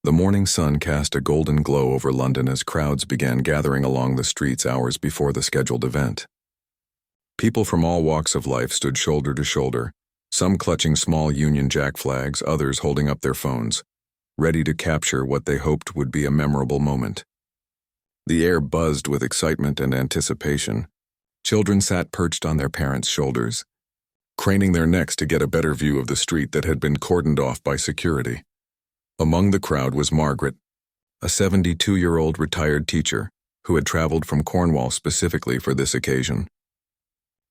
The morning sun cast a golden glow over London as crowds began gathering along the streets hours before the scheduled event. People from all walks of life stood shoulder to shoulder, some clutching small Union Jack flags, others holding up their phones, ready to capture what they hoped would be a memorable moment. The air buzzed with excitement and anticipation. Children sat perched on their parents' shoulders, craning their necks to get a better view of the street that had been cordoned off by security. Among the crowd was Margaret, a 72-year-old retired teacher who had traveled from Cornwall specifically for this occasion.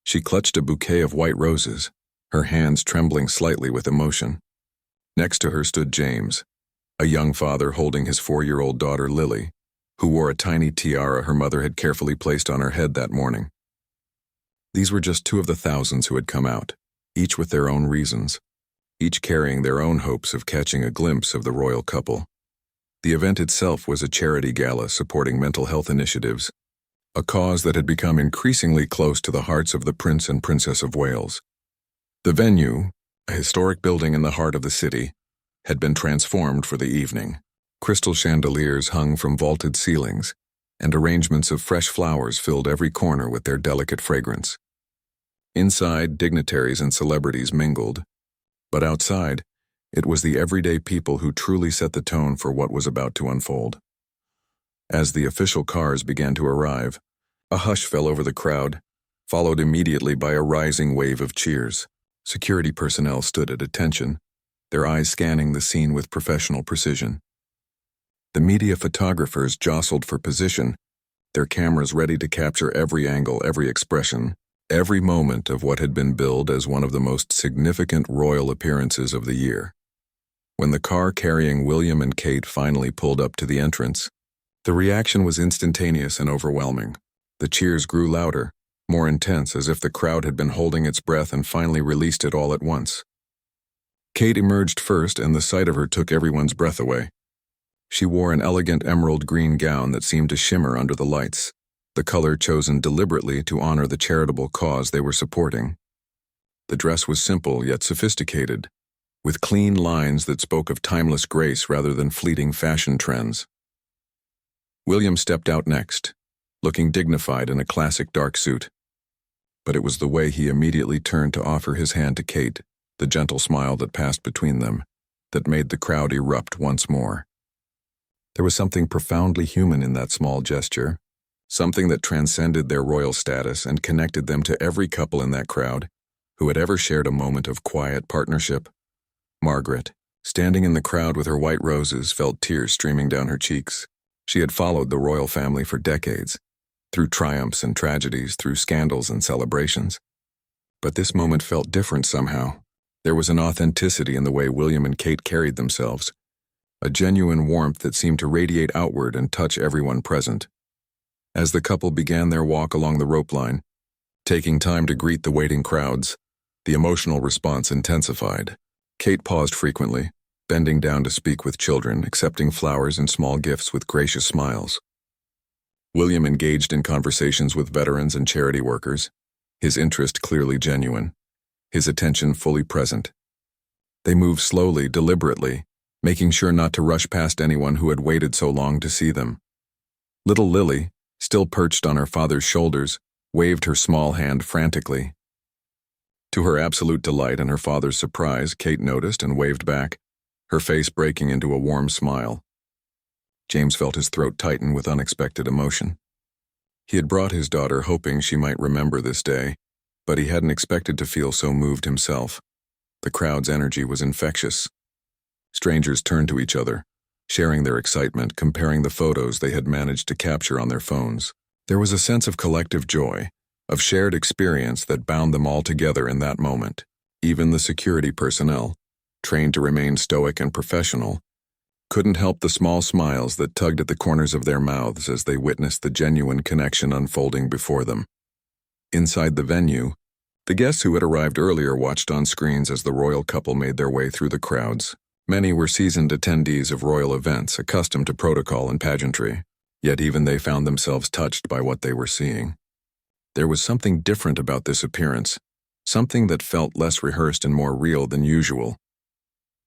She clutched a bouquet of white roses, her hands trembling slightly with emotion. Next to her stood James, a young father holding his 4-year-old daughter Lily, who wore a tiny tiara her mother had carefully placed on her head that morning. These were just two of the thousands who had come out, each with their own reasons, each carrying their own hopes of catching a glimpse of the royal couple. The event itself was a charity gala supporting mental health initiatives, a cause that had become increasingly close to the hearts of the Prince and Princess of Wales. The venue, a historic building in the heart of the city, had been transformed for the evening. Crystal chandeliers hung from vaulted ceilings, and arrangements of fresh flowers filled every corner with their delicate fragrance. Inside, dignitaries and celebrities mingled, but outside, it was the everyday people who truly set the tone for what was about to unfold. As the official cars began to arrive, a hush fell over the crowd, followed immediately by a rising wave of cheers. Security personnel stood at attention, their eyes scanning the scene with professional precision. The media photographers jostled for position, their cameras ready to capture every angle, every expression, every moment of what had been billed as one of the most significant royal appearances of the year. When the car carrying William and Kate finally pulled up to the entrance, the reaction was instantaneous and overwhelming. The cheers grew louder, more intense, as if the crowd had been holding its breath and finally released it all at once. Kate emerged first, and the sight of her took everyone's breath away. She wore an elegant emerald green gown that seemed to shimmer under the lights, the color chosen deliberately to honor the charitable cause they were supporting. The dress was simple yet sophisticated, with clean lines that spoke of timeless grace rather than fleeting fashion trends. William stepped out next, looking dignified in a classic dark suit. But it was the way he immediately turned to offer his hand to Kate, the gentle smile that passed between them, that made the crowd erupt once more. There was something profoundly human in that small gesture, something that transcended their royal status and connected them to every couple in that crowd who had ever shared a moment of quiet partnership. Margaret, standing in the crowd with her white roses, felt tears streaming down her cheeks. She had followed the royal family for decades, through triumphs and tragedies, through scandals and celebrations. But this moment felt different somehow. There was an authenticity in the way William and Kate carried themselves, a genuine warmth that seemed to radiate outward and touch everyone present. As the couple began their walk along the rope line, taking time to greet the waiting crowds, the emotional response intensified. Kate paused frequently, bending down to speak with children, accepting flowers and small gifts with gracious smiles. William engaged in conversations with veterans and charity workers, his interest clearly genuine, his attention fully present. They moved slowly, deliberately, making sure not to rush past anyone who had waited so long to see them. Little Lily, still perched on her father's shoulders, waved her small hand frantically. To her absolute delight and her father's surprise, Kate noticed and waved back, her face breaking into a warm smile. James felt his throat tighten with unexpected emotion. He had brought his daughter hoping she might remember this day, but he hadn't expected to feel so moved himself. The crowd's energy was infectious. Strangers turned to each other, sharing their excitement, comparing the photos they had managed to capture on their phones. There was a sense of collective joy, of shared experience that bound them all together in that moment. Even the security personnel, trained to remain stoic and professional, couldn't help the small smiles that tugged at the corners of their mouths as they witnessed the genuine connection unfolding before them. Inside the venue, the guests who had arrived earlier watched on screens as the royal couple made their way through the crowds. Many were seasoned attendees of royal events, accustomed to protocol and pageantry, yet even they found themselves touched by what they were seeing. There was something different about this appearance, something that felt less rehearsed and more real than usual.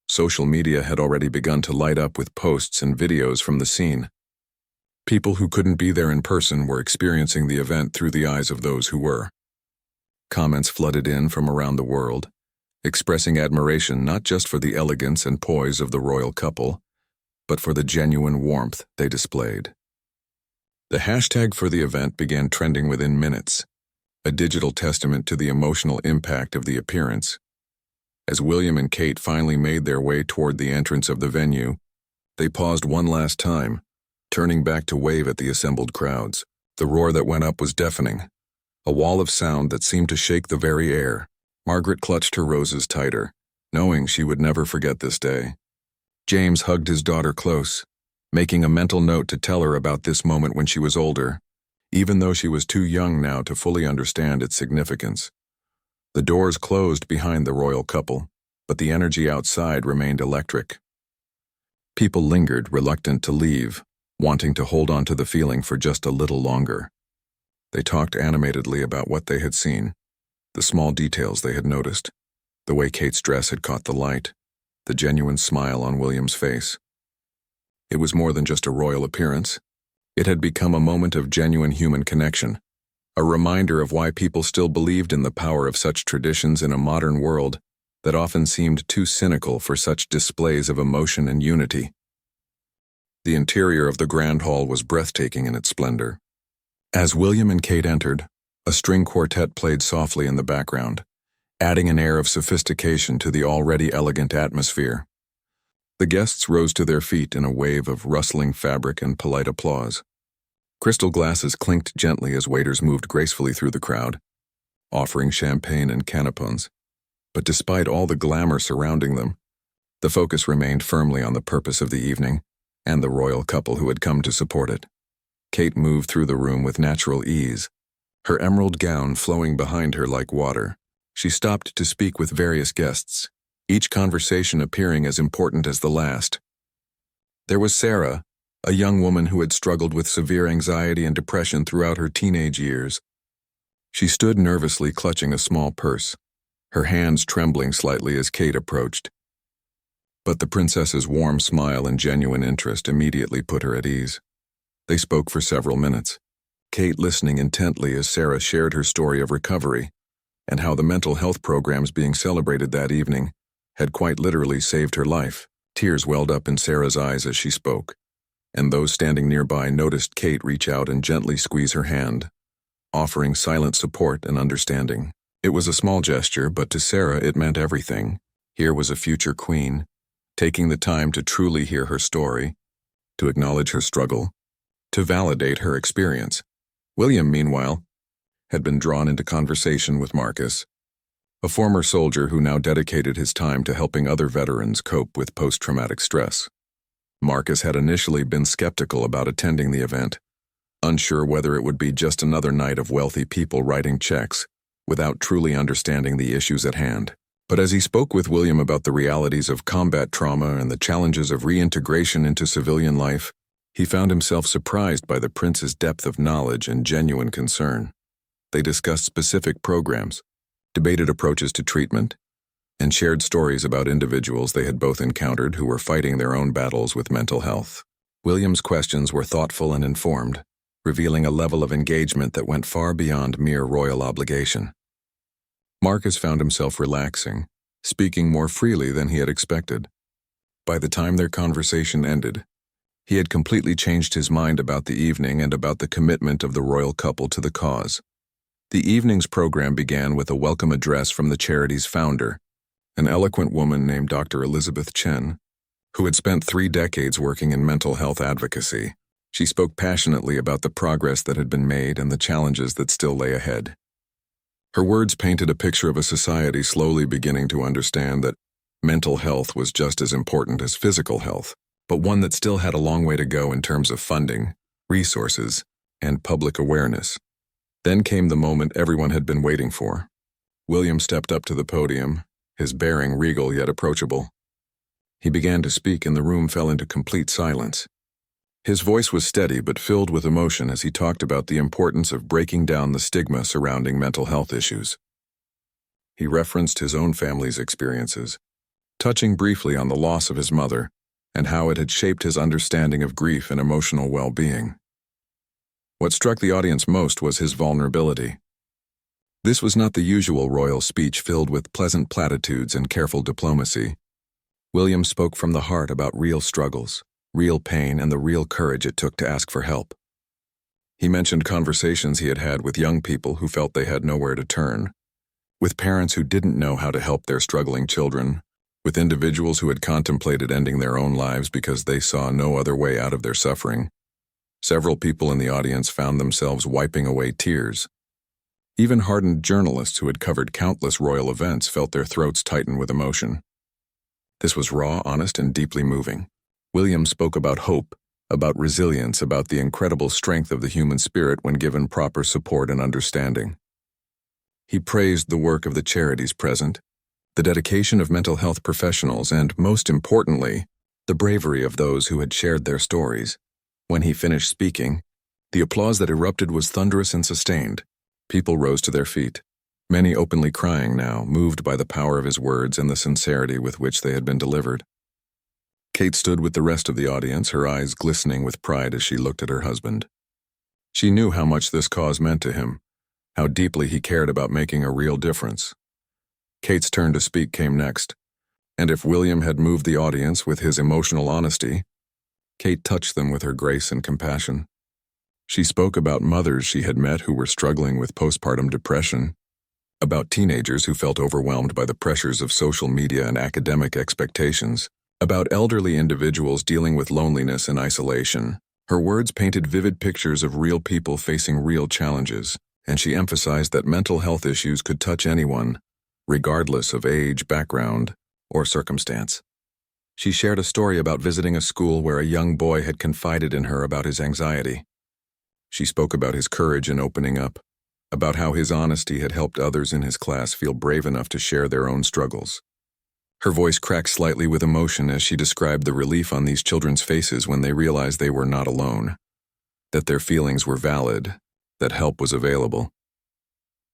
Social media had already begun to light up with posts and videos from the scene. People who couldn't be there in person were experiencing the event through the eyes of those who were. Comments flooded in from around the world, expressing admiration not just for the elegance and poise of the royal couple, but for the genuine warmth they displayed. The hashtag for the event began trending within minutes, a digital testament to the emotional impact of the appearance. As William and Kate finally made their way toward the entrance of the venue, they paused one last time, turning back to wave at the assembled crowds. The roar that went up was deafening, a wall of sound that seemed to shake the very air. Margaret clutched her roses tighter, knowing she would never forget this day. James hugged his daughter close, making a mental note to tell her about this moment when she was older, even though she was too young now to fully understand its significance. The doors closed behind the royal couple, but the energy outside remained electric. People lingered, reluctant to leave, wanting to hold on to the feeling for just a little longer. They talked animatedly about what they had seen, the small details they had noticed, the way Kate's dress had caught the light, the genuine smile on William's face. It was more than just a royal appearance. It had become a moment of genuine human connection, a reminder of why people still believed in the power of such traditions in a modern world that often seemed too cynical for such displays of emotion and unity. The interior of the Grand Hall was breathtaking in its splendor. As William and Kate entered, a string quartet played softly in the background, adding an air of sophistication to the already elegant atmosphere. The guests rose to their feet in a wave of rustling fabric and polite applause. Crystal glasses clinked gently as waiters moved gracefully through the crowd, offering champagne and canapons. But despite all the glamour surrounding them, the focus remained firmly on the purpose of the evening and the royal couple who had come to support it. Kate moved through the room with natural ease, her emerald gown flowing behind her like water. She stopped to speak with various guests, each conversation appearing as important as the last. There was Sarah, a young woman who had struggled with severe anxiety and depression throughout her teenage years. She stood nervously clutching a small purse, her hands trembling slightly as Kate approached. But the princess's warm smile and genuine interest immediately put her at ease. They spoke for several minutes, Kate listening intently as Sarah shared her story of recovery and how the mental health programs being celebrated that evening had quite literally saved her life. Tears welled up in Sarah's eyes as she spoke, and those standing nearby noticed Kate reach out and gently squeeze her hand, offering silent support and understanding. It was a small gesture, but to Sarah it meant everything. Here was a future queen, taking the time to truly hear her story, to acknowledge her struggle, to validate her experience. William, meanwhile, had been drawn into conversation with Marcus, a former soldier who now dedicated his time to helping other veterans cope with post-traumatic stress. Marcus had initially been skeptical about attending the event, unsure whether it would be just another night of wealthy people writing checks without truly understanding the issues at hand. But as he spoke with William about the realities of combat trauma and the challenges of reintegration into civilian life, he found himself surprised by the prince's depth of knowledge and genuine concern. They discussed specific programs, debated approaches to treatment, and shared stories about individuals they had both encountered who were fighting their own battles with mental health. William's questions were thoughtful and informed, revealing a level of engagement that went far beyond mere royal obligation. Marcus found himself relaxing, speaking more freely than he had expected. By the time their conversation ended, he had completely changed his mind about the evening and about the commitment of the royal couple to the cause. The evening's program began with a welcome address from the charity's founder, an eloquent woman named Dr. Elizabeth Chen, who had spent 3 decades working in mental health advocacy. She spoke passionately about the progress that had been made and the challenges that still lay ahead. Her words painted a picture of a society slowly beginning to understand that mental health was just as important as physical health, but one that still had a long way to go in terms of funding, resources, and public awareness. Then came the moment everyone had been waiting for. William stepped up to the podium, his bearing regal yet approachable. He began to speak and the room fell into complete silence. His voice was steady but filled with emotion as he talked about the importance of breaking down the stigma surrounding mental health issues. He referenced his own family's experiences, touching briefly on the loss of his mother and how it had shaped his understanding of grief and emotional well-being. What struck the audience most was his vulnerability. This was not the usual royal speech filled with pleasant platitudes and careful diplomacy. William spoke from the heart about real struggles, real pain, and the real courage it took to ask for help. He mentioned conversations he had had with young people who felt they had nowhere to turn, with parents who didn't know how to help their struggling children, with individuals who had contemplated ending their own lives because they saw no other way out of their suffering. Several people in the audience found themselves wiping away tears. Even hardened journalists who had covered countless royal events felt their throats tighten with emotion. This was raw, honest, and deeply moving. William spoke about hope, about resilience, about the incredible strength of the human spirit when given proper support and understanding. He praised the work of the charities present, the dedication of mental health professionals, and, most importantly, the bravery of those who had shared their stories. When he finished speaking, the applause that erupted was thunderous and sustained. People rose to their feet, many openly crying now, moved by the power of his words and the sincerity with which they had been delivered. Kate stood with the rest of the audience, her eyes glistening with pride as she looked at her husband. She knew how much this cause meant to him, how deeply he cared about making a real difference. Kate's turn to speak came next, and if William had moved the audience with his emotional honesty, Kate touched them with her grace and compassion. She spoke about mothers she had met who were struggling with postpartum depression, about teenagers who felt overwhelmed by the pressures of social media and academic expectations, about elderly individuals dealing with loneliness and isolation. Her words painted vivid pictures of real people facing real challenges, and she emphasized that mental health issues could touch anyone, regardless of age, background, or circumstance. She shared a story about visiting a school where a young boy had confided in her about his anxiety. She spoke about his courage in opening up, about how his honesty had helped others in his class feel brave enough to share their own struggles. Her voice cracked slightly with emotion as she described the relief on these children's faces when they realized they were not alone, that their feelings were valid, that help was available.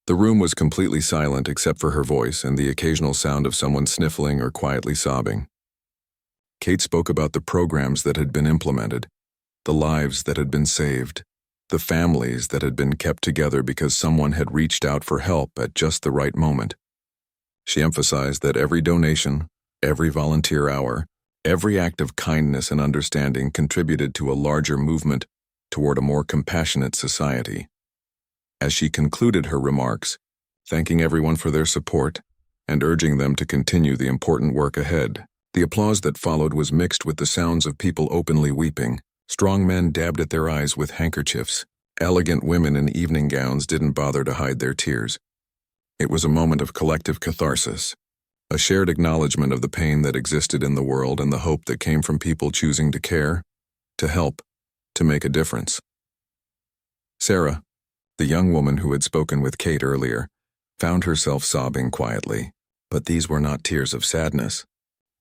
The room was completely silent except for her voice and the occasional sound of someone sniffling or quietly sobbing. Kate spoke about the programs that had been implemented, the lives that had been saved, the families that had been kept together because someone had reached out for help at just the right moment. She emphasized that every donation, every volunteer hour, every act of kindness and understanding contributed to a larger movement toward a more compassionate society. As she concluded her remarks, thanking everyone for their support and urging them to continue the important work ahead, the applause that followed was mixed with the sounds of people openly weeping. Strong men dabbed at their eyes with handkerchiefs. Elegant women in evening gowns didn't bother to hide their tears. It was a moment of collective catharsis, a shared acknowledgement of the pain that existed in the world and the hope that came from people choosing to care, to help, to make a difference. Sarah, the young woman who had spoken with Kate earlier, found herself sobbing quietly, but these were not tears of sadness.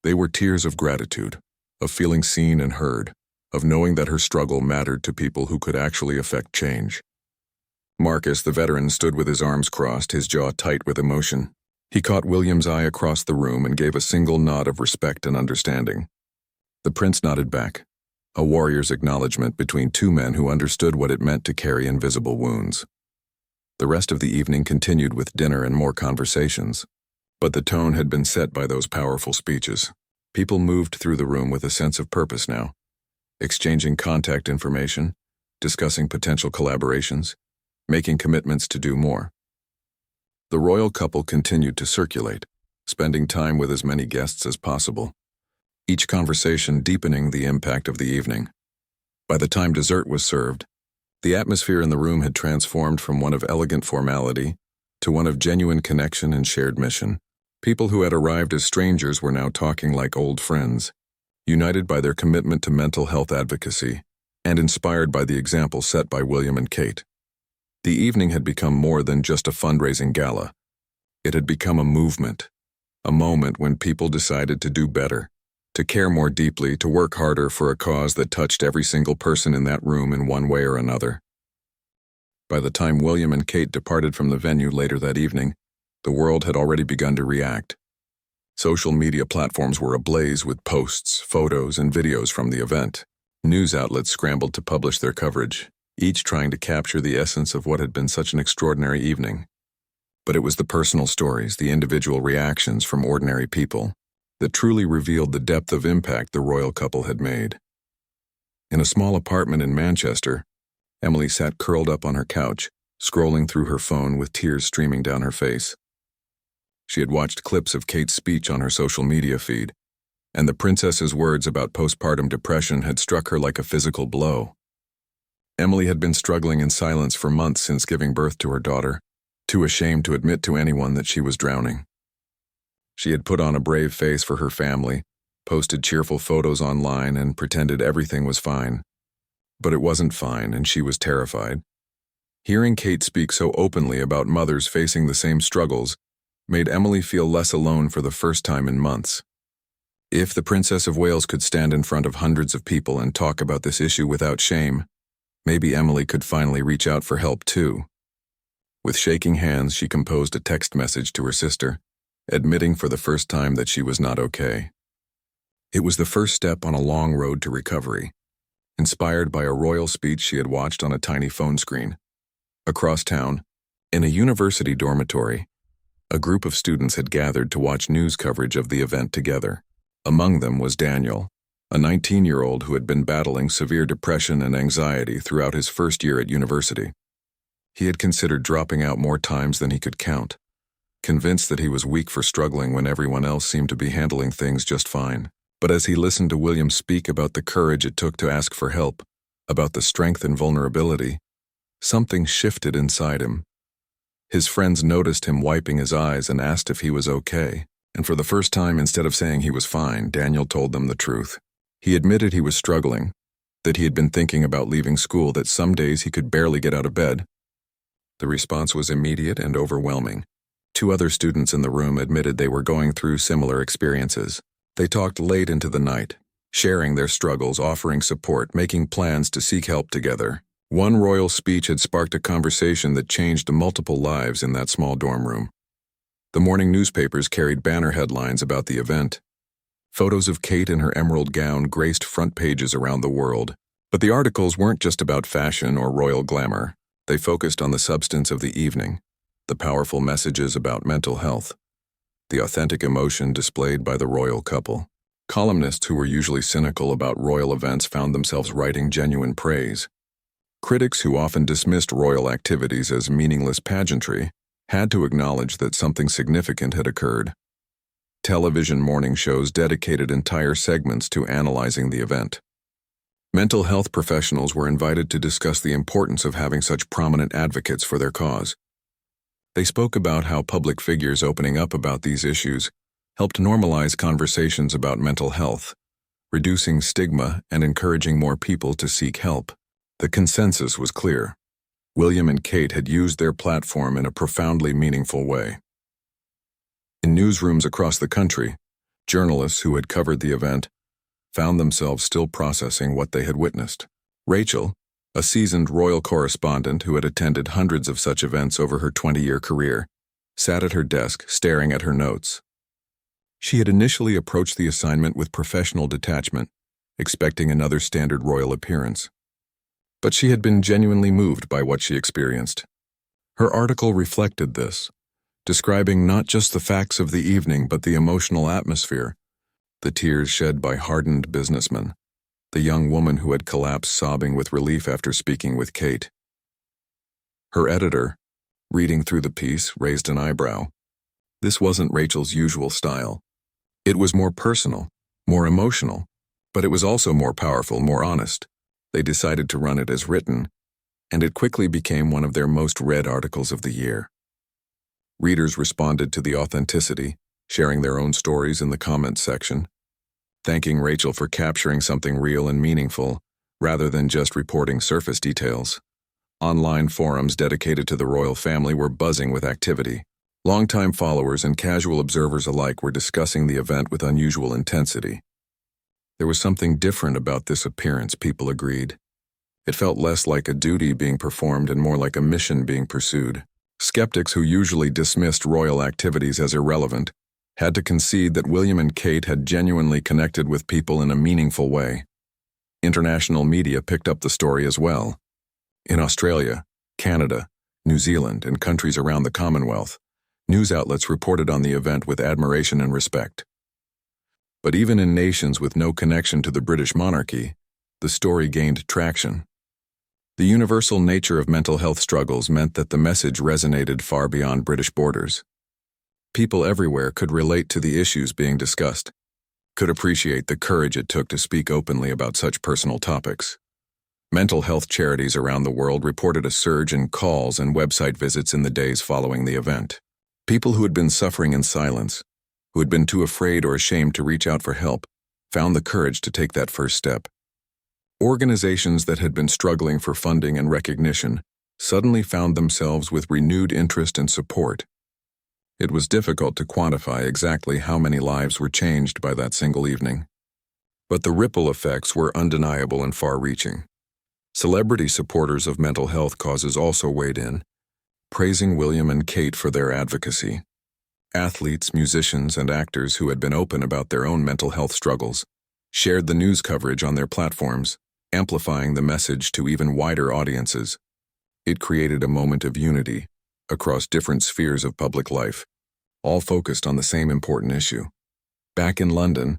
They were tears of gratitude, of feeling seen and heard, of knowing that her struggle mattered to people who could actually affect change. Marcus, the veteran, stood with his arms crossed, his jaw tight with emotion. He caught William's eye across the room and gave a single nod of respect and understanding. The prince nodded back, a warrior's acknowledgement between two men who understood what it meant to carry invisible wounds. The rest of the evening continued with dinner and more conversations, but the tone had been set by those powerful speeches. People moved through the room with a sense of purpose now, exchanging contact information, discussing potential collaborations, making commitments to do more. The royal couple continued to circulate, spending time with as many guests as possible, each conversation deepening the impact of the evening. By the time dessert was served, the atmosphere in the room had transformed from one of elegant formality to one of genuine connection and shared mission. People who had arrived as strangers were now talking like old friends, united by their commitment to mental health advocacy and inspired by the example set by William and Kate. The evening had become more than just a fundraising gala. It had become a movement, a moment when people decided to do better, to care more deeply, to work harder for a cause that touched every single person in that room in one way or another. By the time William and Kate departed from the venue later that evening, the world had already begun to react. Social media platforms were ablaze with posts, photos, and videos from the event. News outlets scrambled to publish their coverage, each trying to capture the essence of what had been such an extraordinary evening. But it was the personal stories, the individual reactions from ordinary people, that truly revealed the depth of impact the royal couple had made. In a small apartment in Manchester, Emily sat curled up on her couch, scrolling through her phone with tears streaming down her face. She had watched clips of Kate's speech on her social media feed, and the princess's words about postpartum depression had struck her like a physical blow. Emily had been struggling in silence for months since giving birth to her daughter, too ashamed to admit to anyone that she was drowning. She had put on a brave face for her family, posted cheerful photos online, and pretended everything was fine. But it wasn't fine, and she was terrified. Hearing Kate speak so openly about mothers facing the same struggles made Emily feel less alone for the first time in months. If the Princess of Wales could stand in front of hundreds of people and talk about this issue without shame, maybe Emily could finally reach out for help too. With shaking hands, she composed a text message to her sister, admitting for the first time that she was not okay. It was the first step on a long road to recovery, inspired by a royal speech she had watched on a tiny phone screen. Across town, in a university dormitory, a group of students had gathered to watch news coverage of the event together. Among them was Daniel, a 19-year-old who had been battling severe depression and anxiety throughout his first year at university. He had considered dropping out more times than he could count, convinced that he was weak for struggling when everyone else seemed to be handling things just fine. But as he listened to William speak about the courage it took to ask for help, about the strength and vulnerability, something shifted inside him. His friends noticed him wiping his eyes and asked if he was okay. And for the first time, instead of saying he was fine, Daniel told them the truth. He admitted he was struggling, that he had been thinking about leaving school, that some days he could barely get out of bed. The response was immediate and overwhelming. 2 other students in the room admitted they were going through similar experiences. They talked late into the night, sharing their struggles, offering support, making plans to seek help together. One royal speech had sparked a conversation that changed multiple lives in that small dorm room. The morning newspapers carried banner headlines about the event. Photos of Kate in her emerald gown graced front pages around the world. But the articles weren't just about fashion or royal glamour. They focused on the substance of the evening, the powerful messages about mental health, the authentic emotion displayed by the royal couple. Columnists who were usually cynical about royal events found themselves writing genuine praise. Critics who often dismissed royal activities as meaningless pageantry had to acknowledge that something significant had occurred. Television morning shows dedicated entire segments to analyzing the event. Mental health professionals were invited to discuss the importance of having such prominent advocates for their cause. They spoke about how public figures opening up about these issues helped normalize conversations about mental health, reducing stigma and encouraging more people to seek help. The consensus was clear. William and Kate had used their platform in a profoundly meaningful way. In newsrooms across the country, journalists who had covered the event found themselves still processing what they had witnessed. Rachel, a seasoned royal correspondent who had attended hundreds of such events over her 20-year career, sat at her desk staring at her notes. She had initially approached the assignment with professional detachment, expecting another standard royal appearance. But she had been genuinely moved by what she experienced. Her article reflected this, describing not just the facts of the evening but the emotional atmosphere, the tears shed by hardened businessmen, the young woman who had collapsed sobbing with relief after speaking with Kate. Her editor, reading through the piece, raised an eyebrow. This wasn't Rachel's usual style. It was more personal, more emotional, but it was also more powerful, more honest. They decided to run it as written, and it quickly became one of their most read articles of the year. Readers responded to the authenticity, sharing their own stories in the comments section, thanking Rachel for capturing something real and meaningful, rather than just reporting surface details. Online forums dedicated to the royal family were buzzing with activity. Longtime followers and casual observers alike were discussing the event with unusual intensity. There was something different about this appearance, people agreed. It felt less like a duty being performed and more like a mission being pursued. Skeptics who usually dismissed royal activities as irrelevant had to concede that William and Kate had genuinely connected with people in a meaningful way. International media picked up the story as well. In Australia, Canada, New Zealand, and countries around the Commonwealth, news outlets reported on the event with admiration and respect. But even in nations with no connection to the British monarchy, the story gained traction. The universal nature of mental health struggles meant that the message resonated far beyond British borders. People everywhere could relate to the issues being discussed, could appreciate the courage it took to speak openly about such personal topics. Mental health charities around the world reported a surge in calls and website visits in the days following the event. People who had been suffering in silence, who had been too afraid or ashamed to reach out for help, found the courage to take that first step. Organizations that had been struggling for funding and recognition suddenly found themselves with renewed interest and support. It was difficult to quantify exactly how many lives were changed by that single evening. But the ripple effects were undeniable and far-reaching. Celebrity supporters of mental health causes also weighed in, praising William and Kate for their advocacy. Athletes, musicians, and actors who had been open about their own mental health struggles shared the news coverage on their platforms, amplifying the message to even wider audiences. It created a moment of unity across different spheres of public life, all focused on the same important issue. Back in London,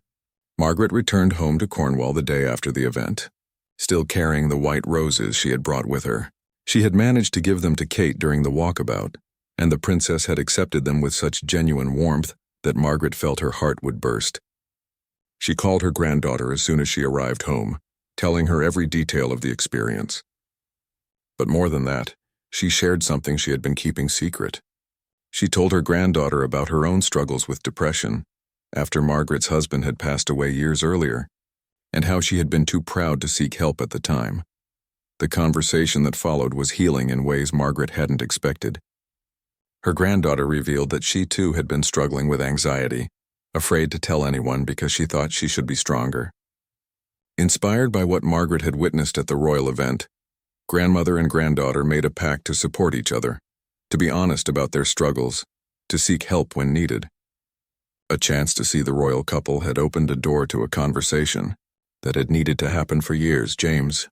Margaret returned home to Cornwall the day after the event, still carrying the white roses she had brought with her. She had managed to give them to Kate during the walkabout, and the princess had accepted them with such genuine warmth that Margaret felt her heart would burst. She called her granddaughter as soon as she arrived home, telling her every detail of the experience. But more than that, she shared something she had been keeping secret. She told her granddaughter about her own struggles with depression after Margaret's husband had passed away years earlier, and how she had been too proud to seek help at the time. The conversation that followed was healing in ways Margaret hadn't expected. Her granddaughter revealed that she too had been struggling with anxiety, afraid to tell anyone because she thought she should be stronger. Inspired by what Margaret had witnessed at the royal event, grandmother and granddaughter made a pact to support each other, to be honest about their struggles, to seek help when needed. A chance to see the royal couple had opened a door to a conversation that had needed to happen for years. James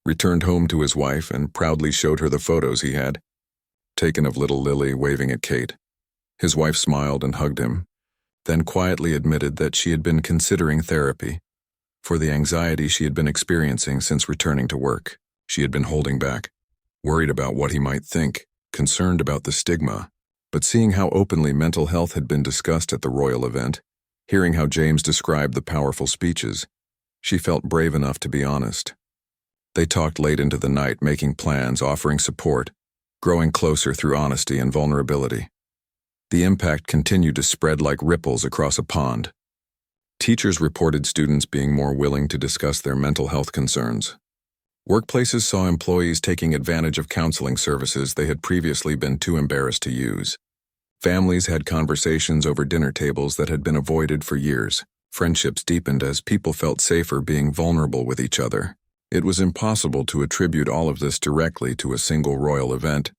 returned home to his wife and proudly showed her the photos he had taken of little Lily waving at Kate. His wife smiled and hugged him, then quietly admitted that she had been considering therapy for the anxiety she had been experiencing since returning to work. She had been holding back, worried about what he might think, concerned about the stigma. But seeing how openly mental health had been discussed at the royal event, hearing how James described the powerful speeches, she felt brave enough to be honest. They talked late into the night, making plans, offering support, growing closer through honesty and vulnerability. The impact continued to spread like ripples across a pond. Teachers reported students being more willing to discuss their mental health concerns. Workplaces saw employees taking advantage of counseling services they had previously been too embarrassed to use. Families had conversations over dinner tables that had been avoided for years. Friendships deepened as people felt safer being vulnerable with each other. It was impossible to attribute all of this directly to a single royal event.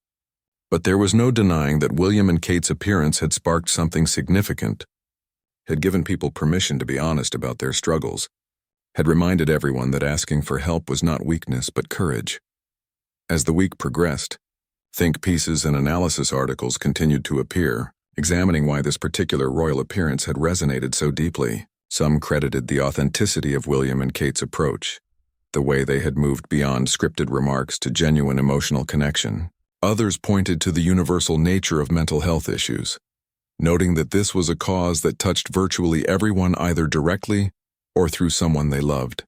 But there was no denying that William and Kate's appearance had sparked something significant, had given people permission to be honest about their struggles, had reminded everyone that asking for help was not weakness but courage. As the week progressed, think pieces and analysis articles continued to appear, examining why this particular royal appearance had resonated so deeply. Some credited the authenticity of William and Kate's approach, the way they had moved beyond scripted remarks to genuine emotional connection. Others pointed to the universal nature of mental health issues, noting that this was a cause that touched virtually everyone either directly or through someone they loved.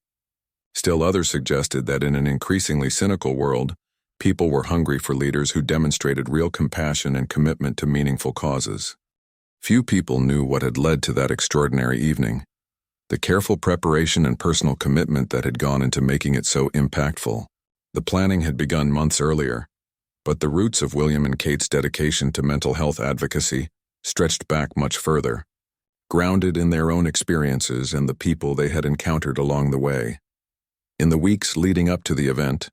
Still others suggested that in an increasingly cynical world, people were hungry for leaders who demonstrated real compassion and commitment to meaningful causes. Few people knew what had led to that extraordinary evening, the careful preparation and personal commitment that had gone into making it so impactful. The planning had begun months earlier, but the roots of William and Kate's dedication to mental health advocacy stretched back much further, grounded in their own experiences and the people they had encountered along the way. In the weeks leading up to the event,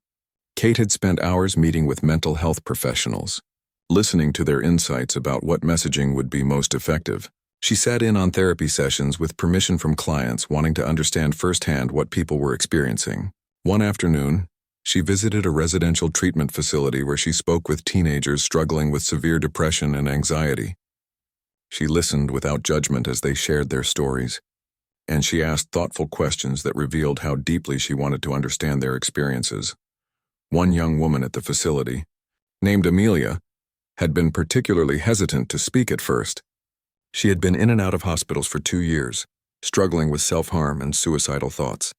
Kate had spent hours meeting with mental health professionals, listening to their insights about what messaging would be most effective. She sat in on therapy sessions with permission from clients wanting to understand firsthand what people were experiencing. One afternoon, she visited a residential treatment facility where she spoke with teenagers struggling with severe depression and anxiety. She listened without judgment as they shared their stories, and she asked thoughtful questions that revealed how deeply she wanted to understand their experiences. One young woman at the facility, named Amelia, had been particularly hesitant to speak at first. She had been in and out of hospitals for 2 years, struggling with self-harm and suicidal thoughts.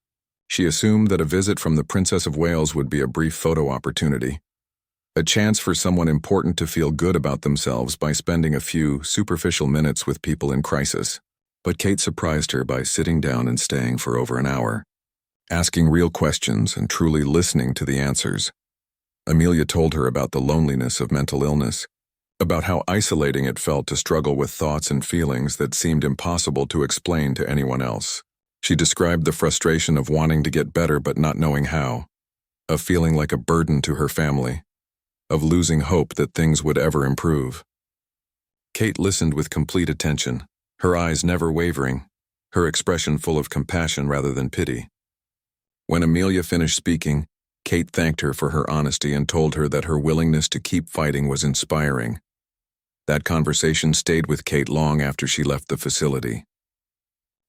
She assumed that a visit from the Princess of Wales would be a brief photo opportunity, a chance for someone important to feel good about themselves by spending a few superficial minutes with people in crisis. But Kate surprised her by sitting down and staying for over an hour, asking real questions and truly listening to the answers. Amelia told her about the loneliness of mental illness, about how isolating it felt to struggle with thoughts and feelings that seemed impossible to explain to anyone else. She described the frustration of wanting to get better but not knowing how, of feeling like a burden to her family, of losing hope that things would ever improve. Kate listened with complete attention, her eyes never wavering, her expression full of compassion rather than pity. When Amelia finished speaking, Kate thanked her for her honesty and told her that her willingness to keep fighting was inspiring. That conversation stayed with Kate long after she left the facility.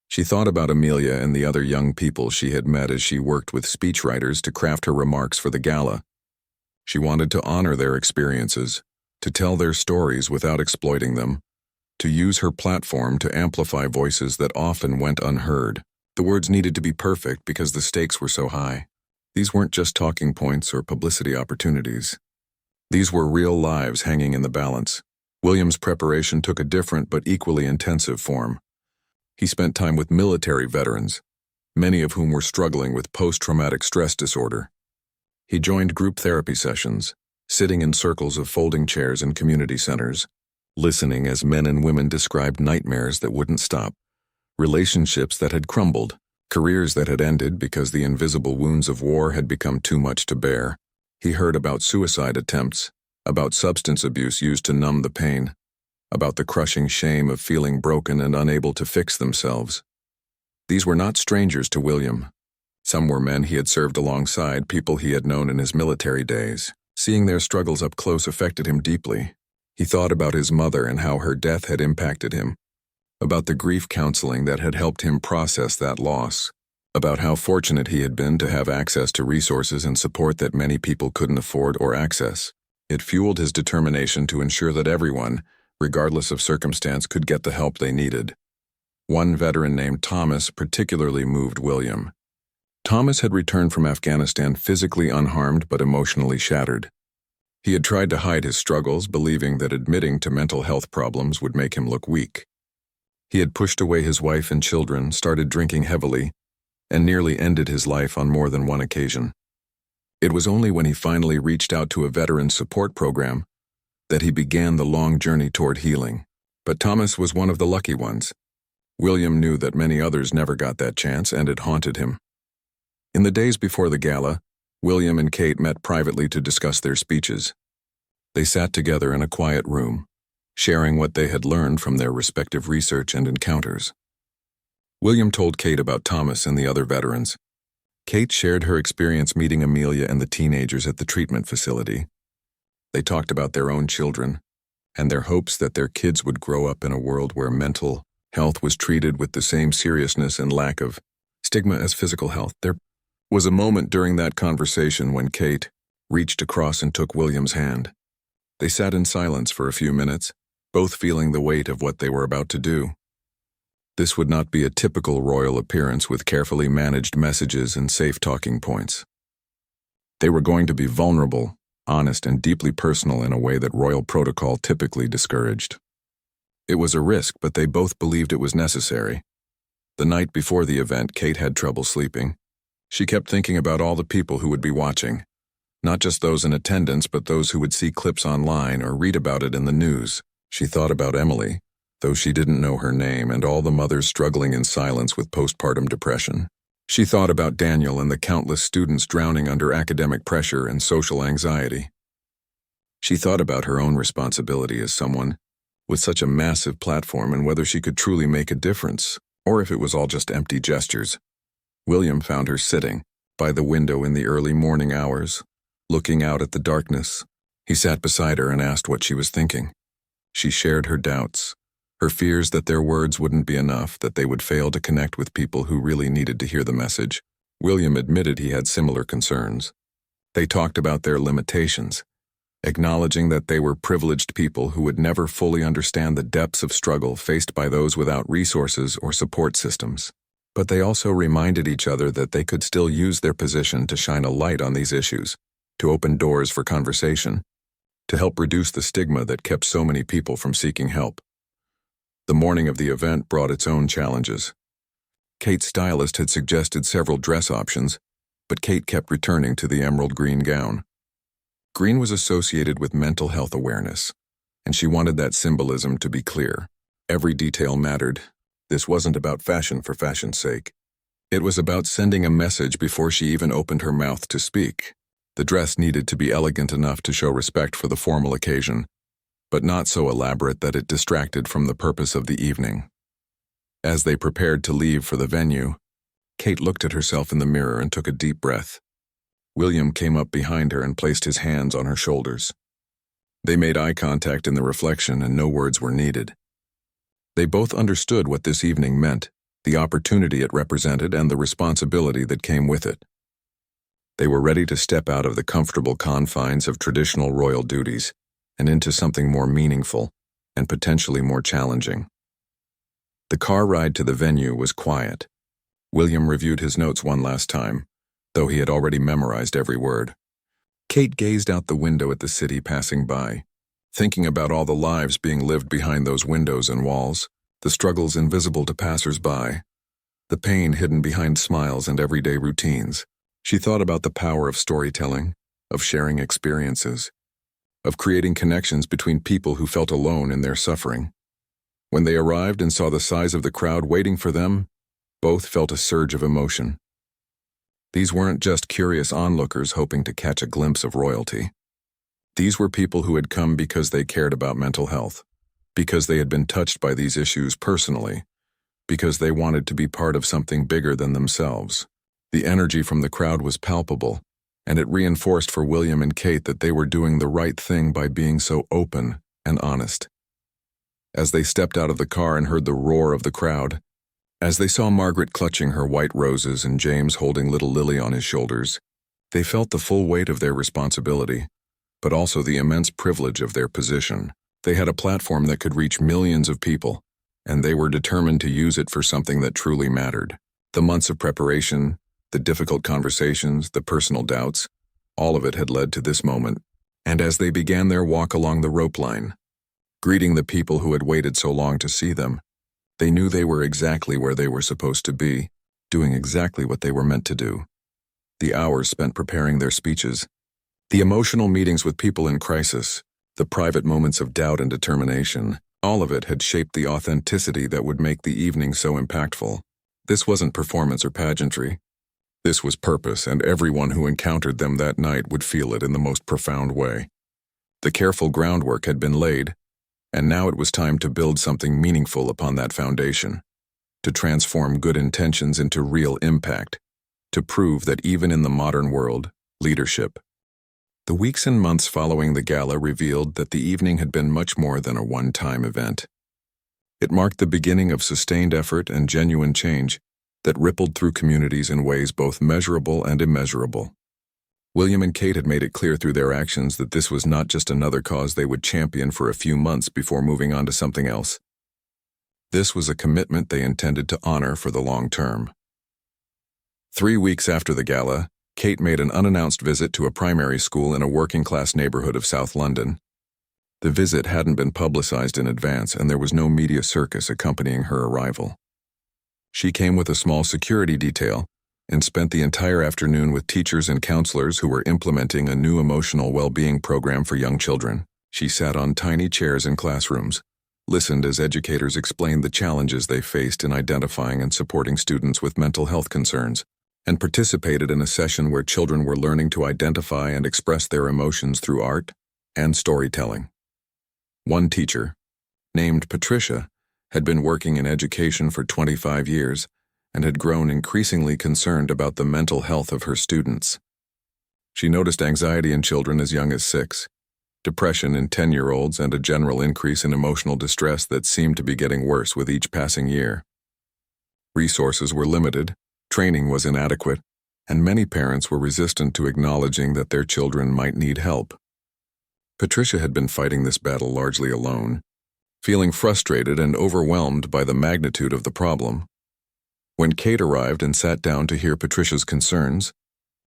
She thought about Amelia and the other young people she had met as she worked with speechwriters to craft her remarks for the gala. She wanted to honor their experiences, to tell their stories without exploiting them, to use her platform to amplify voices that often went unheard. The words needed to be perfect because the stakes were so high. These weren't just talking points or publicity opportunities. These were real lives hanging in the balance. William's preparation took a different but equally intensive form. He spent time with military veterans, many of whom were struggling with post-traumatic stress disorder. He joined group therapy sessions, sitting in circles of folding chairs in community centers, listening as men and women described nightmares that wouldn't stop, relationships that had crumbled, careers that had ended because the invisible wounds of war had become too much to bear. He heard about suicide attempts, about substance abuse used to numb the pain, about the crushing shame of feeling broken and unable to fix themselves. These were not strangers to William. Some were men he had served alongside, people he had known in his military days. Seeing their struggles up close affected him deeply. He thought about his mother and how her death had impacted him, about the grief counseling that had helped him process that loss, about how fortunate he had been to have access to resources and support that many people couldn't afford or access. It fueled his determination to ensure that everyone, regardless of circumstance, could get the help they needed. One veteran named Thomas particularly moved William. Thomas had returned from Afghanistan physically unharmed but emotionally shattered. He had tried to hide his struggles, believing that admitting to mental health problems would make him look weak. He had pushed away his wife and children, started drinking heavily, and nearly ended his life on more than one occasion. It was only when he finally reached out to a veteran support program that he began the long journey toward healing. But Thomas was one of the lucky ones. William knew that many others never got that chance, and it haunted him. In the days before the gala, William and Kate met privately to discuss their speeches. They sat together in a quiet room, sharing what they had learned from their respective research and encounters. William told Kate about Thomas and the other veterans. Kate shared her experience meeting Amelia and the teenagers at the treatment facility. They talked about their own children and their hopes that their kids would grow up in a world where mental health was treated with the same seriousness and lack of stigma as physical health. There was a moment during that conversation when Kate reached across and took William's hand. They sat in silence for a few minutes, both feeling the weight of what they were about to do. This would not be a typical royal appearance with carefully managed messages and safe talking points. They were going to be vulnerable, honest, and deeply personal in a way that royal protocol typically discouraged. It was a risk, but they both believed it was necessary. The night before the event, Kate had trouble sleeping. She kept thinking about all the people who would be watching, not just those in attendance, but those who would see clips online or read about it in the news. She thought about Emily, though she didn't know her name, and all the mothers struggling in silence with postpartum depression. She thought about Daniel and the countless students drowning under academic pressure and social anxiety. She thought about her own responsibility as someone with such a massive platform and whether she could truly make a difference, or if it was all just empty gestures. William found her sitting by the window in the early morning hours, looking out at the darkness. He sat beside her and asked what she was thinking. She shared her doubts, her fears that their words wouldn't be enough, that they would fail to connect with people who really needed to hear the message. William admitted he had similar concerns. They talked about their limitations, acknowledging that they were privileged people who would never fully understand the depths of struggle faced by those without resources or support systems. But they also reminded each other that they could still use their position to shine a light on these issues, to open doors for conversation, to help reduce the stigma that kept so many people from seeking help. The morning of the event brought its own challenges. Kate's stylist had suggested several dress options, but Kate kept returning to the emerald green gown. Green was associated with mental health awareness, and she wanted that symbolism to be clear. Every detail mattered. This wasn't about fashion for fashion's sake. It was about sending a message before she even opened her mouth to speak. The dress needed to be elegant enough to show respect for the formal occasion, but not so elaborate that it distracted from the purpose of the evening. As they prepared to leave for the venue, Kate looked at herself in the mirror and took a deep breath. William came up behind her and placed his hands on her shoulders. They made eye contact in the reflection, and no words were needed. They both understood what this evening meant, the opportunity it represented and the responsibility that came with it. They were ready to step out of the comfortable confines of traditional royal duties and into something more meaningful and potentially more challenging. The car ride to the venue was quiet. William reviewed his notes one last time, though he had already memorized every word. Kate gazed out the window at the city passing by, thinking about all the lives being lived behind those windows and walls, the struggles invisible to passers-by, the pain hidden behind smiles and everyday routines. She thought about the power of storytelling, of sharing experiences, of creating connections between people who felt alone in their suffering. When they arrived and saw the size of the crowd waiting for them, both felt a surge of emotion. These weren't just curious onlookers hoping to catch a glimpse of royalty. These were people who had come because they cared about mental health, because they had been touched by these issues personally, because they wanted to be part of something bigger than themselves. The energy from the crowd was palpable, and it reinforced for William and Kate that they were doing the right thing by being so open and honest. As they stepped out of the car and heard the roar of the crowd, as they saw Margaret clutching her white roses and James holding little Lily on his shoulders, they felt the full weight of their responsibility, but also the immense privilege of their position. They had a platform that could reach millions of people, and they were determined to use it for something that truly mattered. The months of preparation, the difficult conversations, the personal doubts, all of it had led to this moment. And as they began their walk along the rope line, greeting the people who had waited so long to see them, they knew they were exactly where they were supposed to be, doing exactly what they were meant to do. The hours spent preparing their speeches, the emotional meetings with people in crisis, the private moments of doubt and determination, all of it had shaped the authenticity that would make the evening so impactful. This wasn't performance or pageantry. This was purpose, and everyone who encountered them that night would feel it in the most profound way. The careful groundwork had been laid, and now it was time to build something meaningful upon that foundation, to transform good intentions into real impact, to prove that even in the modern world, leadership. The weeks and months following the gala revealed that the evening had been much more than a one-time event. It marked the beginning of sustained effort and genuine change that rippled through communities in ways both measurable and immeasurable. William and Kate had made it clear through their actions that this was not just another cause they would champion for a few months before moving on to something else. This was a commitment they intended to honor for the long term. 3 weeks after the gala, Kate made an unannounced visit to a primary school in a working-class neighborhood of South London. The visit hadn't been publicized in advance, and there was no media circus accompanying her arrival. She came with a small security detail and spent the entire afternoon with teachers and counselors who were implementing a new emotional well-being program for young children. She sat on tiny chairs in classrooms, listened as educators explained the challenges they faced in identifying and supporting students with mental health concerns, and participated in a session where children were learning to identify and express their emotions through art and storytelling. One teacher, named Patricia, had been working in education for 25 years and had grown increasingly concerned about the mental health of her students. She noticed anxiety in children as young as 6, depression in 10-year-olds, and a general increase in emotional distress that seemed to be getting worse with each passing year. Resources were limited, training was inadequate, and many parents were resistant to acknowledging that their children might need help. Patricia had been fighting this battle largely alone, feeling frustrated and overwhelmed by the magnitude of the problem. When Kate arrived and sat down to hear Patricia's concerns,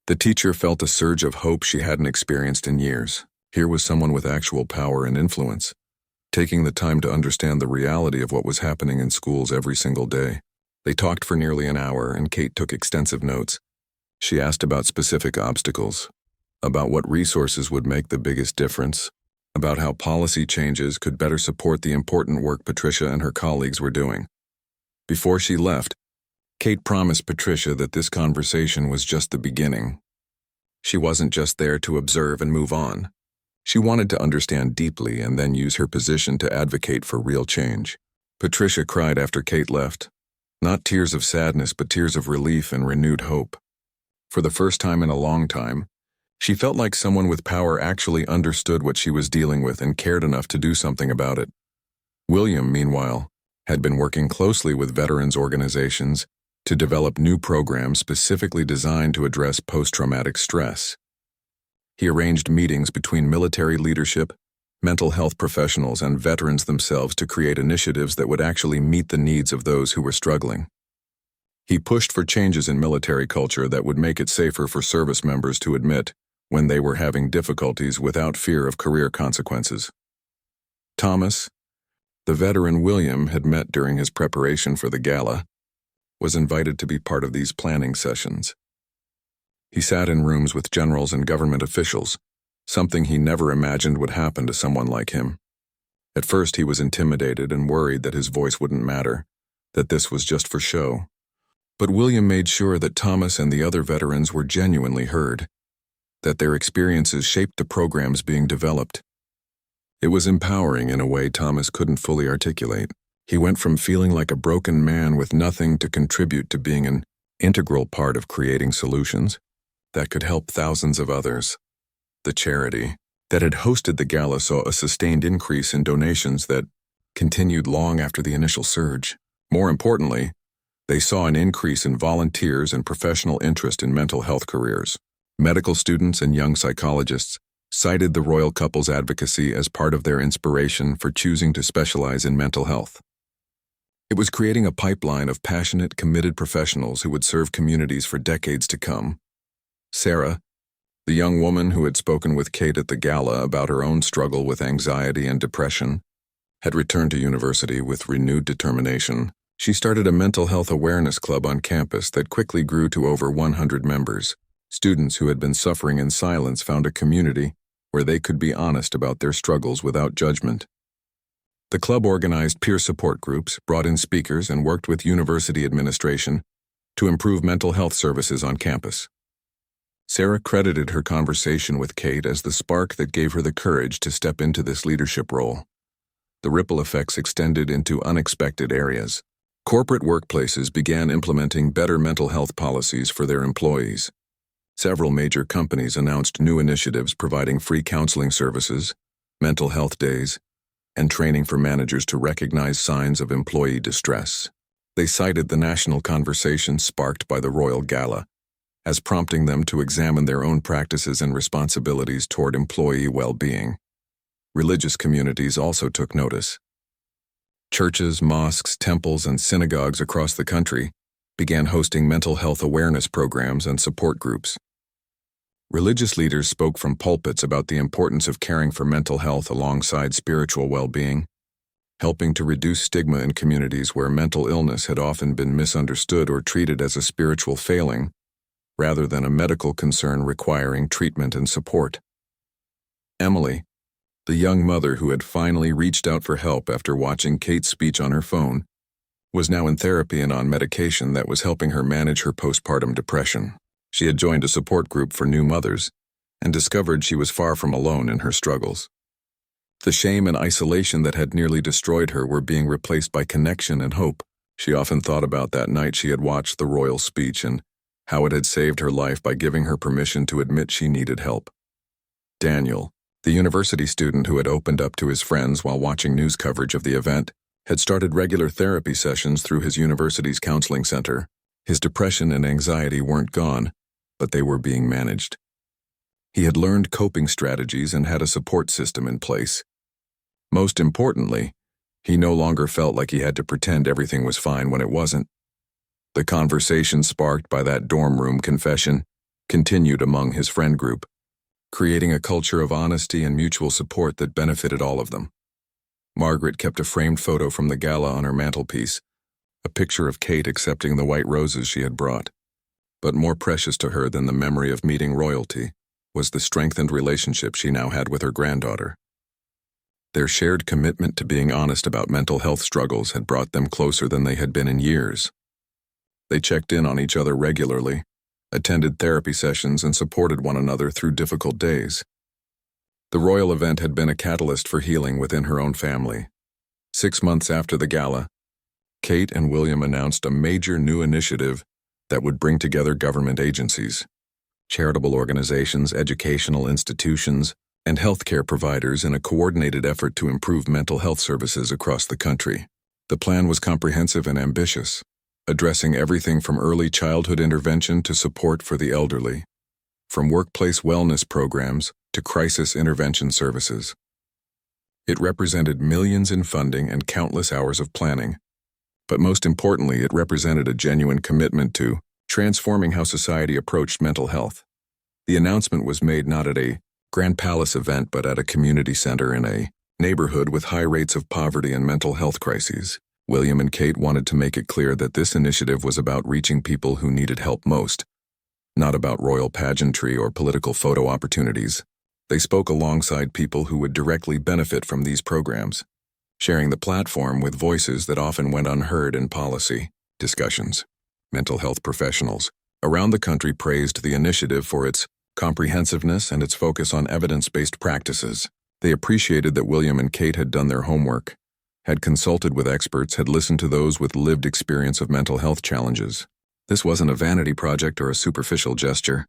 the teacher felt a surge of hope she hadn't experienced in years. Here was someone with actual power and influence, taking the time to understand the reality of what was happening in schools every single day. They talked for nearly an hour, and Kate took extensive notes. She asked about specific obstacles, about what resources would make the biggest difference, about how policy changes could better support the important work Patricia and her colleagues were doing. Before she left, Kate promised Patricia that this conversation was just the beginning. She wasn't just there to observe and move on. She wanted to understand deeply and then use her position to advocate for real change. Patricia cried after Kate left. Not tears of sadness, but tears of relief and renewed hope. For the first time in a long time, she felt like someone with power actually understood what she was dealing with and cared enough to do something about it. William, meanwhile, had been working closely with veterans organizations to develop new programs specifically designed to address post-traumatic stress. He arranged meetings between military leadership, mental health professionals, and veterans themselves to create initiatives that would actually meet the needs of those who were struggling. He pushed for changes in military culture that would make it safer for service members to admit when they were having difficulties without fear of career consequences. Thomas, the veteran William had met during his preparation for the gala, was invited to be part of these planning sessions. He sat in rooms with generals and government officials, something he never imagined would happen to someone like him. At first he was intimidated and worried that his voice wouldn't matter, that this was just for show. But William made sure that Thomas and the other veterans were genuinely heard, that their experiences shaped the programs being developed. It was empowering in a way Thomas couldn't fully articulate. He went from feeling like a broken man with nothing to contribute to being an integral part of creating solutions that could help thousands of others. The charity that had hosted the gala saw a sustained increase in donations that continued long after the initial surge. More importantly, they saw an increase in volunteers and professional interest in mental health careers. Medical students and young psychologists cited the royal couple's advocacy as part of their inspiration for choosing to specialize in mental health. It was creating a pipeline of passionate, committed professionals who would serve communities for decades to come. Sarah, the young woman who had spoken with Kate at the gala about her own struggle with anxiety and depression, had returned to university with renewed determination. She started a mental health awareness club on campus that quickly grew to over 100 members. Students who had been suffering in silence found a community where they could be honest about their struggles without judgment. The club organized peer support groups, brought in speakers, and worked with university administration to improve mental health services on campus. Sarah credited her conversation with Kate as the spark that gave her the courage to step into this leadership role. The ripple effects extended into unexpected areas. Corporate workplaces began implementing better mental health policies for their employees. Several major companies announced new initiatives providing free counseling services, mental health days, and training for managers to recognize signs of employee distress. They cited the national conversation sparked by the Royal Gala as prompting them to examine their own practices and responsibilities toward employee well-being. Religious communities also took notice. Churches, mosques, temples, and synagogues across the country began hosting mental health awareness programs and support groups. Religious leaders spoke from pulpits about the importance of caring for mental health alongside spiritual well-being, helping to reduce stigma in communities where mental illness had often been misunderstood or treated as a spiritual failing, rather than a medical concern requiring treatment and support. Emily, the young mother who had finally reached out for help after watching Kate's speech on her phone, was now in therapy and on medication that was helping her manage her postpartum depression. She had joined a support group for new mothers and discovered she was far from alone in her struggles. The shame and isolation that had nearly destroyed her were being replaced by connection and hope. She often thought about that night she had watched the royal speech and how it had saved her life by giving her permission to admit she needed help. Daniel, the university student who had opened up to his friends while watching news coverage of the event, had started regular therapy sessions through his university's counseling center. His depression and anxiety weren't gone, but they were being managed. He had learned coping strategies and had a support system in place. Most importantly, he no longer felt like he had to pretend everything was fine when it wasn't. The conversation sparked by that dorm room confession continued among his friend group, creating a culture of honesty and mutual support that benefited all of them. Margaret kept a framed photo from the gala on her mantelpiece, a picture of Kate accepting the white roses she had brought. But more precious to her than the memory of meeting royalty was the strengthened relationship she now had with her granddaughter. Their shared commitment to being honest about mental health struggles had brought them closer than they had been in years. They checked in on each other regularly, attended therapy sessions, and supported one another through difficult days. The royal event had been a catalyst for healing within her own family. 6 months after the gala, Kate and William announced a major new initiative that would bring together government agencies, charitable organizations, educational institutions, and healthcare providers in a coordinated effort to improve mental health services across the country. The plan was comprehensive and ambitious, addressing everything from early childhood intervention to support for the elderly, from workplace wellness programs to crisis intervention services. It represented millions in funding and countless hours of planning, but most importantly, it represented a genuine commitment to transforming how society approached mental health. The announcement was made not at a Grand Palace event but at a community center in a neighborhood with high rates of poverty and mental health crises. William and Kate wanted to make it clear that this initiative was about reaching people who needed help most, not about royal pageantry or political photo opportunities. They spoke alongside people who would directly benefit from these programs, sharing the platform with voices that often went unheard in policy discussions. Mental health professionals around the country praised the initiative for its comprehensiveness and its focus on evidence-based practices. They appreciated that William and Kate had done their homework, had consulted with experts, had listened to those with lived experience of mental health challenges. This wasn't a vanity project or a superficial gesture.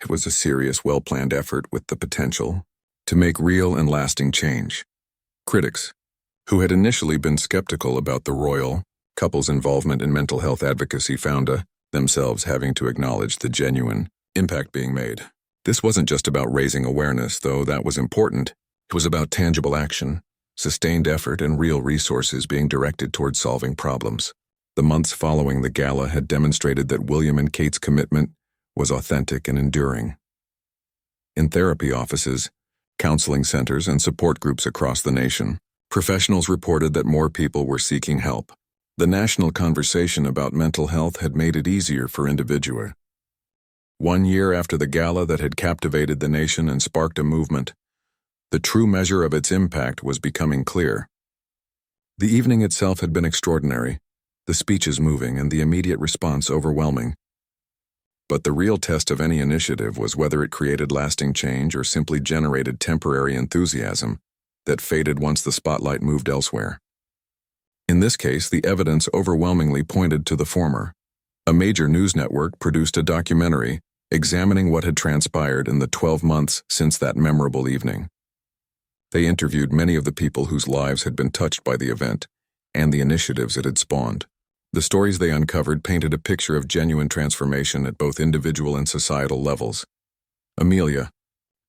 It was a serious, well-planned effort with the potential to make real and lasting change. Critics, who had initially been skeptical about the royal couple's involvement in mental health advocacy, found themselves having to acknowledge the genuine impact being made. This wasn't just about raising awareness, though that was important. It was about tangible action, sustained effort, and real resources being directed toward solving problems. The months following the gala had demonstrated that William and Kate's commitment was authentic and enduring. In therapy offices, counseling centers, and support groups across the nation, professionals reported that more people were seeking help. The national conversation about mental health had made it easier for individuals. 1 year after the gala that had captivated the nation and sparked a movement, the true measure of its impact was becoming clear. The evening itself had been extraordinary, the speeches moving and the immediate response overwhelming. But the real test of any initiative was whether it created lasting change or simply generated temporary enthusiasm that faded once the spotlight moved elsewhere. In this case, the evidence overwhelmingly pointed to the former. A major news network produced a documentary examining what had transpired in the 12 months since that memorable evening. They interviewed many of the people whose lives had been touched by the event and the initiatives it had spawned. The stories they uncovered painted a picture of genuine transformation at both individual and societal levels. Amelia,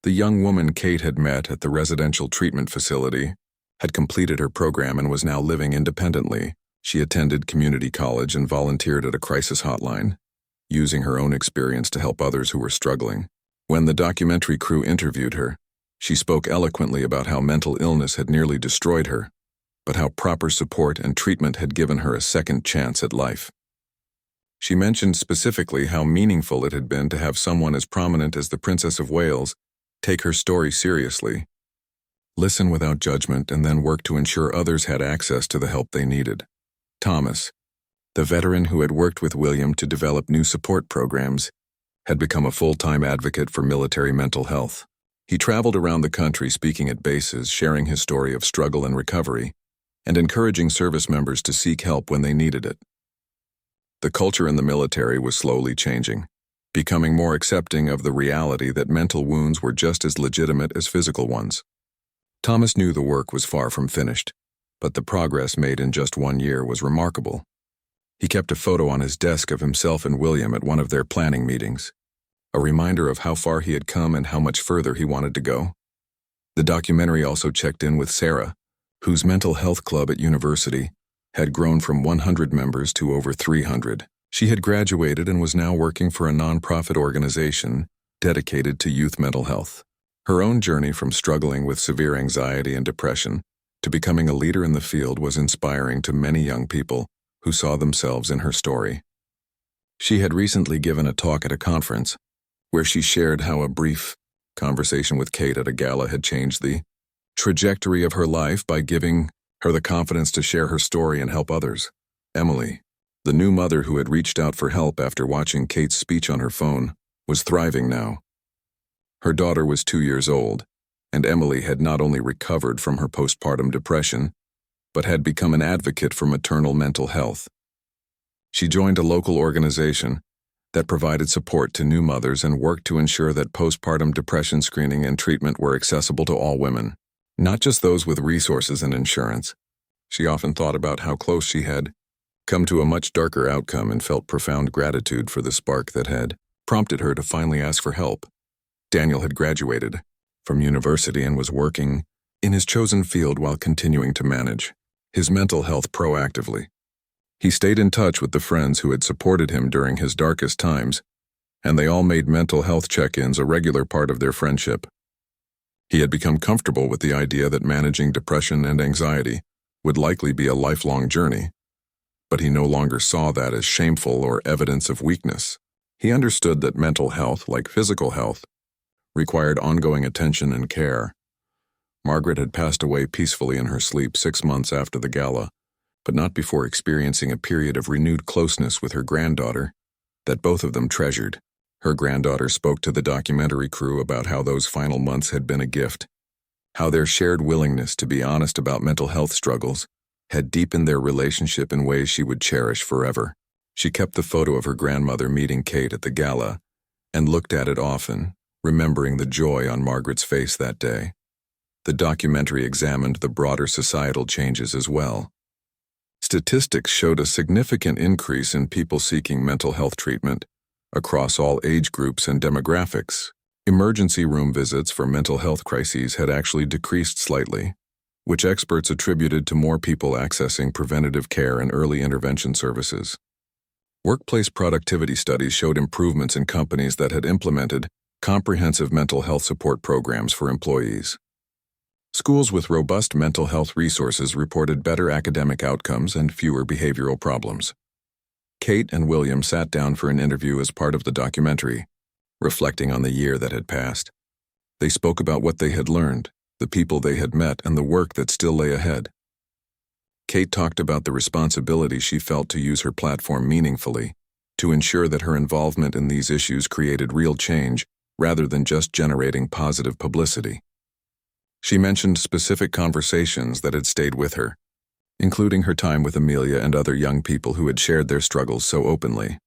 the young woman Kate had met at the residential treatment facility, had completed her program and was now living independently. She attended community college and volunteered at a crisis hotline, using her own experience to help others who were struggling. When the documentary crew interviewed her, she spoke eloquently about how mental illness had nearly destroyed her, but how proper support and treatment had given her a second chance at life. She mentioned specifically how meaningful it had been to have someone as prominent as the Princess of Wales take her story seriously, listen without judgment, and then work to ensure others had access to the help they needed. Thomas, the veteran who had worked with William to develop new support programs, had become a full-time advocate for military mental health. He traveled around the country speaking at bases, sharing his story of struggle and recovery, and encouraging service members to seek help when they needed it. The culture in the military was slowly changing, becoming more accepting of the reality that mental wounds were just as legitimate as physical ones. Thomas knew the work was far from finished, but the progress made in just 1 year was remarkable. He kept a photo on his desk of himself and William at one of their planning meetings, a reminder of how far he had come and how much further he wanted to go. The documentary also checked in with Sarah, whose mental health club at university had grown from 100 members to over 300. She had graduated and was now working for a nonprofit organization dedicated to youth mental health. Her own journey from struggling with severe anxiety and depression to becoming a leader in the field was inspiring to many young people who saw themselves in her story. She had recently given a talk at a conference where she shared how a brief conversation with Kate at a gala had changed the trajectory of her life by giving her the confidence to share her story and help others. Emily, the new mother who had reached out for help after watching Kate's speech on her phone, was thriving now. Her daughter was 2 years old, and Emily had not only recovered from her postpartum depression, but had become an advocate for maternal mental health. She joined a local organization that provided support to new mothers and worked to ensure that postpartum depression screening and treatment were accessible to all women, not just those with resources and insurance. She often thought about how close she had come to a much darker outcome and felt profound gratitude for the spark that had prompted her to finally ask for help. Daniel had graduated from university and was working in his chosen field while continuing to manage his mental health proactively. He stayed in touch with the friends who had supported him during his darkest times, and they all made mental health check-ins a regular part of their friendship. He had become comfortable with the idea that managing depression and anxiety would likely be a lifelong journey, but he no longer saw that as shameful or evidence of weakness. He understood that mental health, like physical health, required ongoing attention and care. Margaret had passed away peacefully in her sleep 6 months after the gala, but not before experiencing a period of renewed closeness with her granddaughter that both of them treasured. Her granddaughter spoke to the documentary crew about how those final months had been a gift, how their shared willingness to be honest about mental health struggles had deepened their relationship in ways she would cherish forever. She kept the photo of her grandmother meeting Kate at the gala and looked at it often, remembering the joy on Margaret's face that day. The documentary examined the broader societal changes as well. Statistics showed a significant increase in people seeking mental health treatment across all age groups and demographics. Emergency room visits for mental health crises had actually decreased slightly, which experts attributed to more people accessing preventative care and early intervention services. Workplace productivity studies showed improvements in companies that had implemented comprehensive mental health support programs for employees. Schools with robust mental health resources reported better academic outcomes and fewer behavioral problems. Kate and William sat down for an interview as part of the documentary, reflecting on the year that had passed. They spoke about what they had learned, the people they had met, and the work that still lay ahead. Kate talked about the responsibility she felt to use her platform meaningfully, to ensure that her involvement in these issues created real change rather than just generating positive publicity. She mentioned specific conversations that had stayed with her, including her time with Amelia and other young people who had shared their struggles so openly.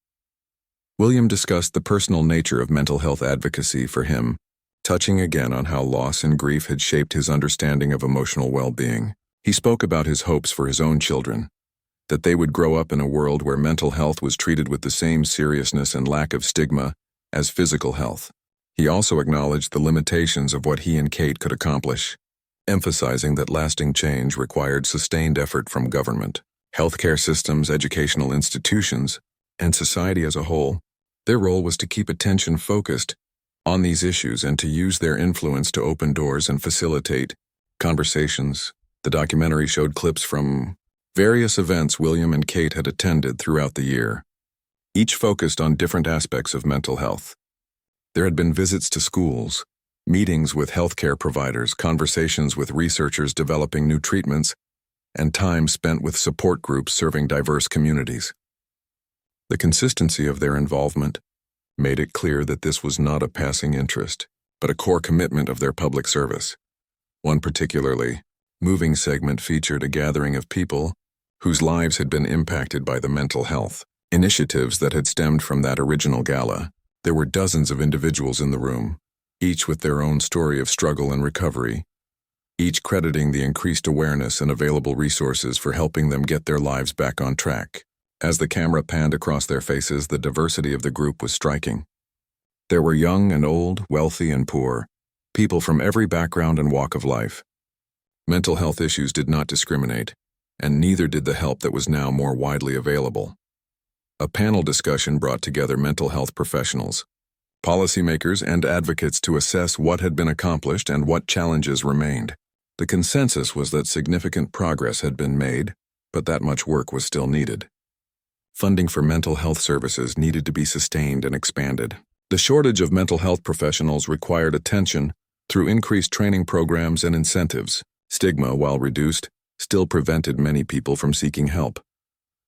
William discussed the personal nature of mental health advocacy for him, touching again on how loss and grief had shaped his understanding of emotional well-being. He spoke about his hopes for his own children, that they would grow up in a world where mental health was treated with the same seriousness and lack of stigma as physical health. He also acknowledged the limitations of what he and Kate could accomplish, emphasizing that lasting change required sustained effort from government, healthcare systems, educational institutions, and society as a whole. Their role was to keep attention focused on these issues and to use their influence to open doors and facilitate conversations. The documentary showed clips from various events William and Kate had attended throughout the year, each focused on different aspects of mental health. There had been visits to schools, meetings with healthcare providers, conversations with researchers developing new treatments, and time spent with support groups serving diverse communities. The consistency of their involvement made it clear that this was not a passing interest. but a core commitment of their public service. One particularly moving segment featured a gathering of people whose lives had been impacted by the mental health initiatives that had stemmed from that original gala. There were dozens of individuals in the room, each with their own story of struggle and recovery, each crediting the increased awareness and available resources for helping them get their lives back on track. As the camera panned across their faces, the diversity of the group was striking. There were young and old, wealthy and poor, people from every background and walk of life. Mental health issues did not discriminate, and neither did the help that was now more widely available. A panel discussion brought together mental health professionals, policymakers, and advocates to assess what had been accomplished and what challenges remained. The consensus was that significant progress had been made, but that much work was still needed. Funding for mental health services needed to be sustained and expanded. The shortage of mental health professionals required attention through increased training programs and incentives. Stigma, while reduced, still prevented many people from seeking help,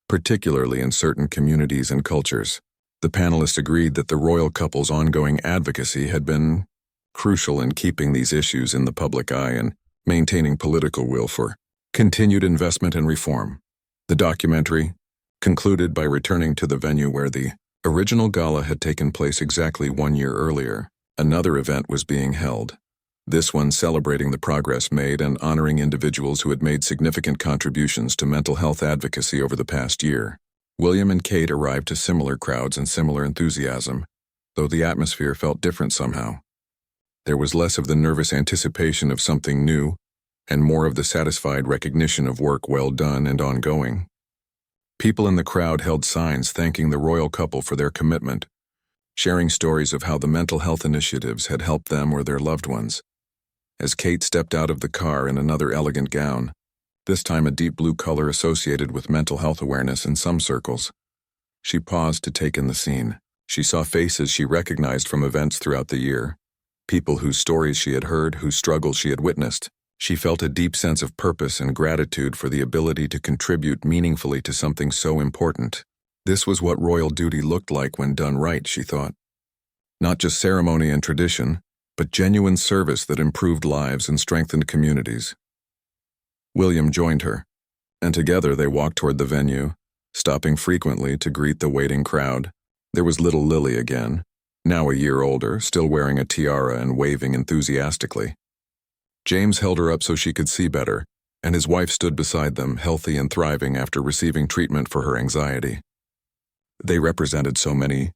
particularly in certain communities and cultures. The panelists agreed that the royal couple's ongoing advocacy had been crucial in keeping these issues in the public eye and maintaining political will for continued investment and reform. The documentary concluded by returning to the venue where the original gala had taken place exactly 1 year earlier. Another event was being held, this one celebrating the progress made and honoring individuals who had made significant contributions to mental health advocacy over the past year. William and Kate arrived to similar crowds and similar enthusiasm, though the atmosphere felt different somehow. There was less of the nervous anticipation of something new, and more of the satisfied recognition of work well done and ongoing. People in the crowd held signs thanking the royal couple for their commitment, sharing stories of how the mental health initiatives had helped them or their loved ones. As Kate stepped out of the car in another elegant gown, this time a deep blue color associated with mental health awareness in some circles, she paused to take in the scene. She saw faces she recognized from events throughout the year, people whose stories she had heard, whose struggles she had witnessed. She felt a deep sense of purpose and gratitude for the ability to contribute meaningfully to something so important. This was what royal duty looked like when done right, she thought. Not just ceremony and tradition, but genuine service that improved lives and strengthened communities. William joined her, and together they walked toward the venue, stopping frequently to greet the waiting crowd. There was little Lily again, now a year older, still wearing a tiara and waving enthusiastically. James held her up so she could see better, and his wife stood beside them, healthy and thriving after receiving treatment for her anxiety. They represented so many